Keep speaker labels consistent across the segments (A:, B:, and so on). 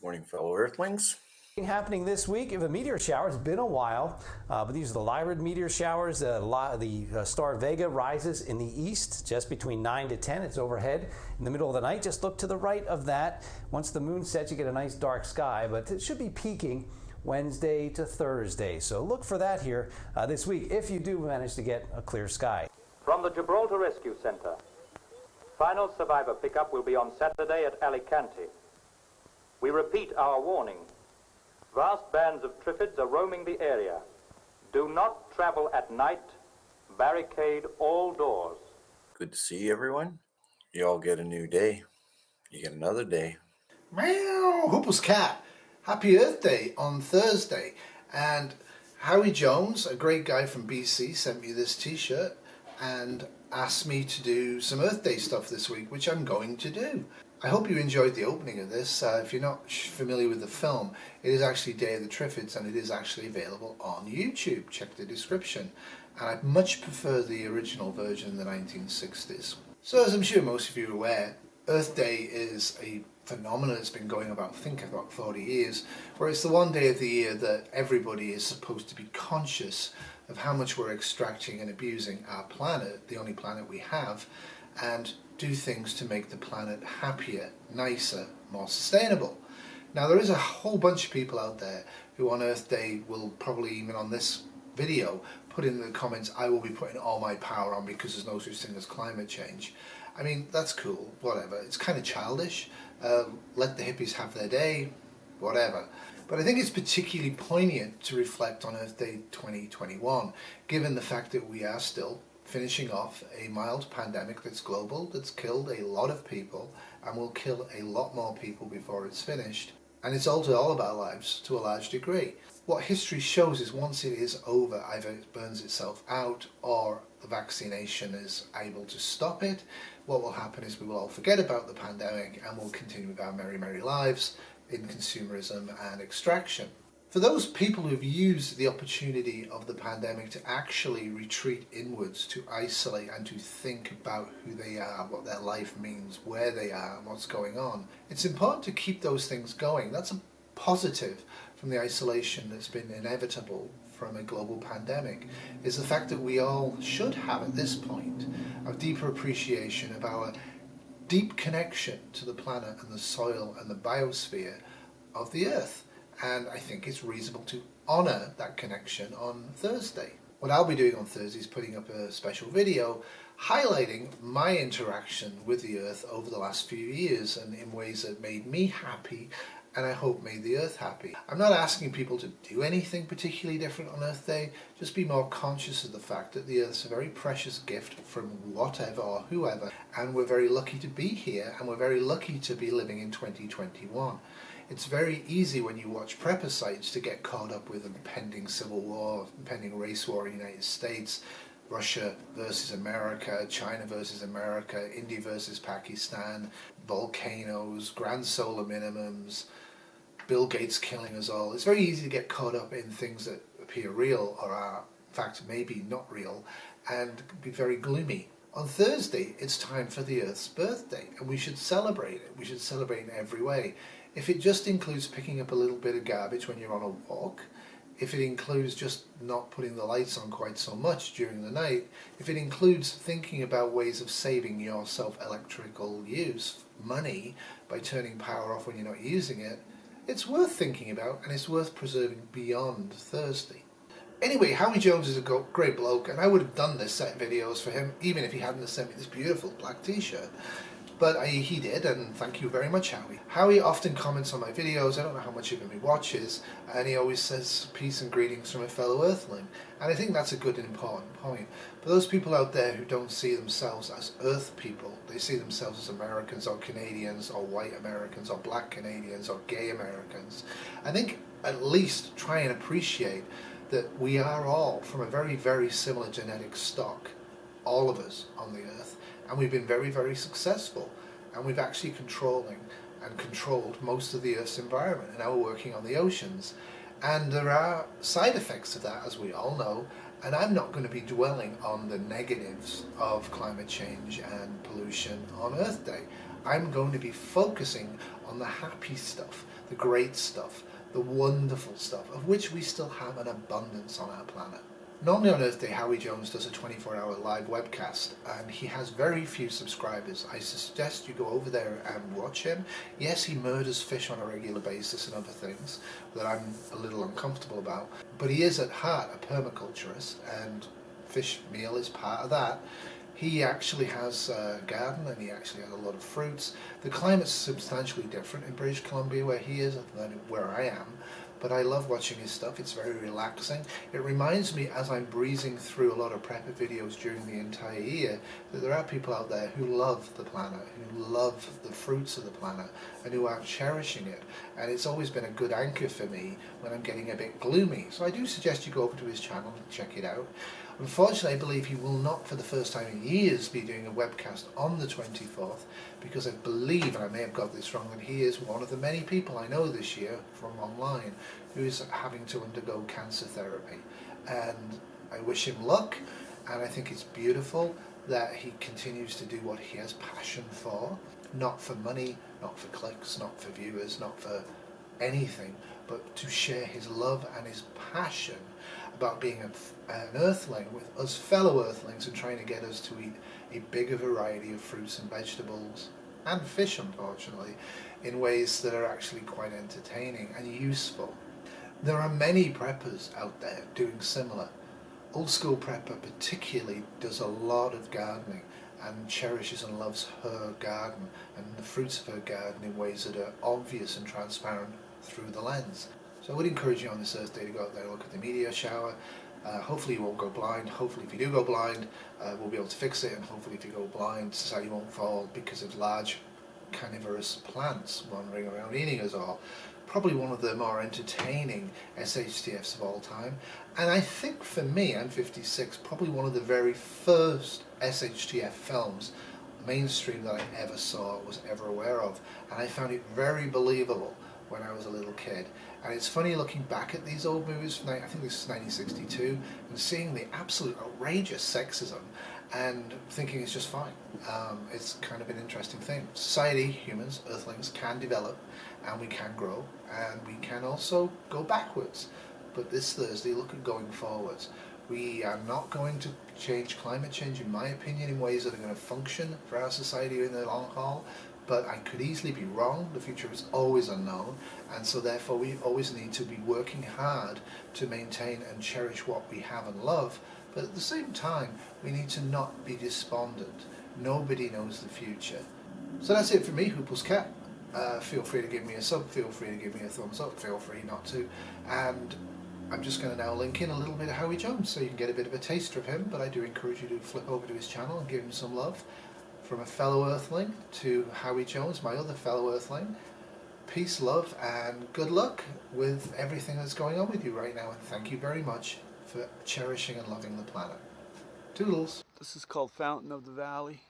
A: Morning, fellow Earthlings.
B: Happening this week of a meteor shower. It's been a while, but these are the Lyrid meteor showers. The star Vega rises in the east just between 9 to 10. It's overhead in the middle of the night. Just look to the right of that. Once the moon sets, you get a nice dark sky, but it should be peaking Wednesday to Thursday. So look for that here this week if you do manage to get a clear sky.
C: From the Gibraltar Rescue Center, final survivor pickup will be on Saturday at Alicante. We repeat our warning. Vast bands of Triffids are roaming the area. Do not travel at night. Barricade all doors.
A: Good to see everyone. You all get a new day. You get another day.
D: Meow! Huples Cat. Happy Earth Day on Thursday. And Howie Jones, a great guy from BC, sent me this t-shirt and asked me to do some Earth Day stuff this week, which I'm going to do. I hope you enjoyed the opening of this. If you're not familiar with the film, it is actually Day of the Triffids, and it is actually available on YouTube. Check the description. And I much prefer the original version in the 1960s. So as I'm sure most of you are aware, Earth Day is a phenomenon that's been going about, I think, about 40 years, where it's the one day of the year that everybody is supposed to be conscious of how much we're extracting and abusing our planet, the only planet we have, and do things to make the planet happier, nicer, more sustainable. Now there is a whole bunch of people out there who on Earth Day will probably, even on this video, put in the comments, I will be putting all my power on because there's no such thing as climate change. I mean, that's cool, whatever. It's kind of childish. Let the hippies have their day, whatever. But I think it's particularly poignant to reflect on Earth Day 2021, given the fact that we are still finishing off a mild pandemic that's global, that's killed a lot of people and will kill a lot more people before it's finished. And it's altered all of our lives to a large degree. What history shows is once it is over, either it burns itself out or the vaccination is able to stop it, what will happen is we will all forget about the pandemic and we'll continue with our merry, merry lives in consumerism and extraction. For those people who've used the opportunity of the pandemic to actually retreat inwards, to isolate and to think about who they are, what their life means, where they are and what's going on, it's important to keep those things going. That's a positive from the isolation that's been inevitable from a global pandemic, is the fact that we all should have at this point a deeper appreciation of our deep connection to the planet and the soil and the biosphere of the earth. And I think it's reasonable to honour that connection on Thursday. What I'll be doing on Thursday is putting up a special video highlighting my interaction with the earth over the last few years and in ways that made me happy and I hope made the earth happy. I'm not asking people to do anything particularly different on Earth Day, just be more conscious of the fact that the earth's a very precious gift from whatever or whoever, and we're very lucky to be here and we're very lucky to be living in 2021. It's very easy when you watch prepper sites to get caught up with impending civil war, impending race war in the United States, Russia versus America, China versus America, India versus Pakistan, volcanoes, grand solar minimums, Bill Gates killing us all. It's very easy to get caught up in things that appear real or are, in fact, maybe not real, and be very gloomy. On Thursday, it's time for the Earth's birthday, and we should celebrate it. We should celebrate in every way. If it just includes picking up a little bit of garbage when you're on a walk, if it includes just not putting the lights on quite so much during the night, if it includes thinking about ways of saving yourself electrical use, money, by turning power off when you're not using it, it's worth thinking about and it's worth preserving beyond Thursday. Anyway, Howie Jones is a great bloke, and I would have done this set of videos for him even if he hadn't sent me this beautiful black t-shirt. But he did, and thank you very much, Howie. Howie often comments on my videos. I don't know how much of him he watches, and he always says peace and greetings from a fellow Earthling. And I think that's a good and important point. For those people out there who don't see themselves as Earth people, they see themselves as Americans or Canadians or white Americans or black Canadians or gay Americans, I think at least try and appreciate that we are all from a very, very similar genetic stock, all of us on the Earth. And we've been very, very successful, and we've actually controlled most of the Earth's environment, and now we're working on the oceans. And there are side effects of that, as we all know, and I'm not going to be dwelling on the negatives of climate change and pollution on Earth Day. I'm going to be focusing on the happy stuff, the great stuff, the wonderful stuff, of which we still have an abundance on our planet. Normally on Earth Day, Howie Jones does a 24-hour live webcast, and he has very few subscribers. I suggest you go over there and watch him. Yes, he murders fish on a regular basis and other things that I'm a little uncomfortable about, but he is at heart a permaculturist, and fish meal is part of that. He actually has a garden, and he actually has a lot of fruits. The climate's substantially different in British Columbia where he is than where I am, but I love watching his stuff. It's very relaxing. It reminds me, as I'm breezing through a lot of prepper videos during the entire year, that there are people out there who love the planet, who love the fruits of the planet, and who are cherishing it. And it's always been a good anchor for me when I'm getting a bit gloomy. So I do suggest you go over to his channel and check it out. Unfortunately, I believe he will not, for the first time in years, be doing a webcast on the 24th, because I believe, and I may have got this wrong, that he is one of the many people I know this year from online who is having to undergo cancer therapy. And I wish him luck, and I think it's beautiful that he continues to do what he has passion for, not for money, not for clicks, not for viewers, not for anything, but to share his love and his passion about being an earthling with us fellow earthlings and trying to get us to eat a bigger variety of fruits and vegetables and fish, unfortunately, in ways that are actually quite entertaining and useful. There are many preppers out there doing similar. Old School Prepper particularly does a lot of gardening and cherishes and loves her garden and the fruits of her garden in ways that are obvious and transparent through the lens. So I would encourage you on this Earth Day to go out there and look at the meteor shower. Hopefully you won't go blind. Hopefully if you do go blind, we'll be able to fix it, and hopefully if you go blind, society won't fall because of large carnivorous plants wandering around eating us all. Probably one of the more entertaining SHTFs of all time. And I think for me, I'm 56, probably one of the very first SHTF films, mainstream, that I ever saw, was ever aware of. And I found it very believable when I was a little kid. And it's funny looking back at these old movies from, I think this is 1962, and seeing the absolute outrageous sexism and thinking it's just fine. It's kind of an interesting thing. Society, humans, earthlings, can develop, and we can grow, and we can also go backwards. But this Thursday, look at going forwards. We are not going to change climate change, in my opinion, in ways that are going to function for our society in the long haul. But I could easily be wrong. The future is always unknown, and so therefore we always need to be working hard to maintain and cherish what we have and love, but at the same time we need to not be despondent. Nobody knows the future. So that's it for me, Huples Cat. Feel free to give me a sub, feel free to give me a thumbs up, feel free not to, and I'm just going to now link in a little bit of Howie Jones so you can get a bit of a taster of him, but I do encourage you to flip over to his channel and give him some love. From a fellow earthling to Howie Jones, my other fellow earthling, peace, love, and good luck with everything that's going on with you right now. And thank you very much for cherishing and loving the planet. Toodles.
E: This is called Fountain of the Valley.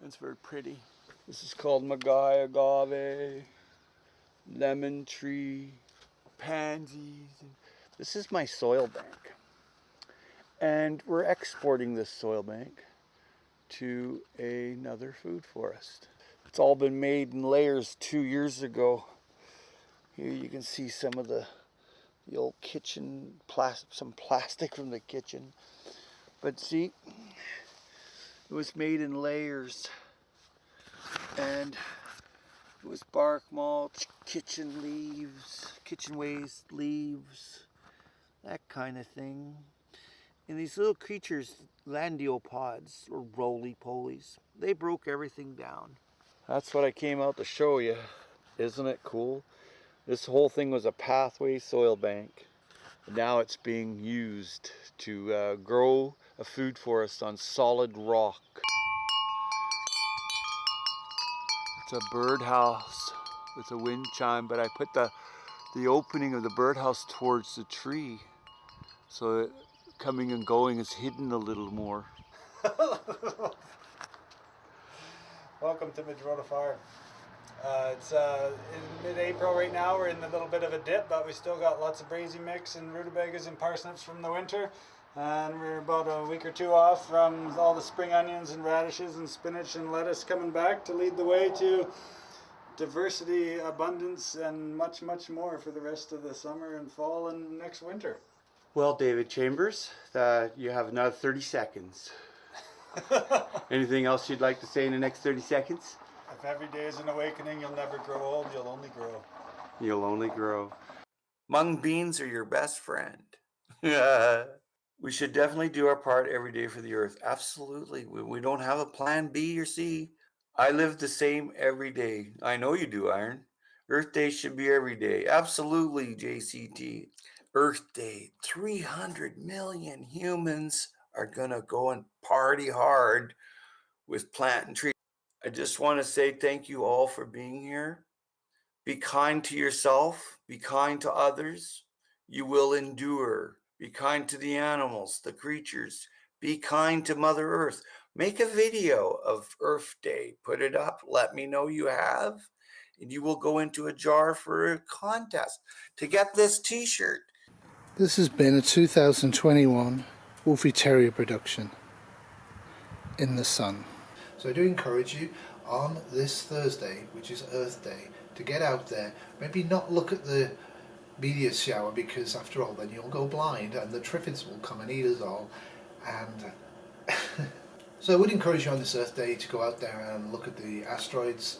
E: It's very pretty. This is called Magai agave, lemon tree, pansies. This is my soil bank. And we're exporting this soil bank to another food forest. It's all been made in layers 2 years ago. Here you can see some of the old kitchen, some plastic from the kitchen. But see, it was made in layers. And it was bark mulch, kitchen leaves, kitchen waste leaves, that kind of thing. And these little creatures, landiopods or roly-polies, they broke everything down. That's what I came out to show you. Isn't it cool? This whole thing was a pathway soil bank. Now it's being used to grow a food forest on solid rock. It's a birdhouse with a wind chime, but I put the opening of the birdhouse towards the tree, so that coming and going is hidden a little more.
F: Welcome to Madrona Farm. It's in mid-April right now. We're in a little bit of a dip, but we still got lots of brazy mix and rutabagas and parsnips from the winter. And we're about a week or two off from all the spring onions and radishes and spinach and lettuce coming back to lead the way to diversity, abundance, and much, much more for the rest of the summer and fall and next winter.
E: Well, David Chambers, you have another 30 seconds. Anything else you'd like to say in the next 30 seconds?
F: If every day is an awakening, you'll never grow old, you'll only grow.
E: You'll only grow.
A: Mung beans are your best friend. We should definitely do our part every day for the earth. Absolutely. We don't have a plan B or C. I live the same every day. I know you do, Iron. Earth Day should be every day. Absolutely, JCT. Earth Day. 300 million humans are going to go and party hard with plant and tree. I just want to say thank you all for being here. Be kind to yourself. Be kind to others. You will endure. Be kind to the animals, the creatures. Be kind to Mother Earth. Make a video of Earth Day. Put it up. Let me know you have. And you will go into a jar for a contest to get this t-shirt.
D: This has been a 2021 Wolfie Terrier production, In the Sun. So I do encourage you on this Thursday, which is Earth Day, to get out there. Maybe not look at the meteor shower, because after all then you'll go blind and the Triffids will come and eat us all. And so I would encourage you on this Earth Day to go out there and look at the asteroids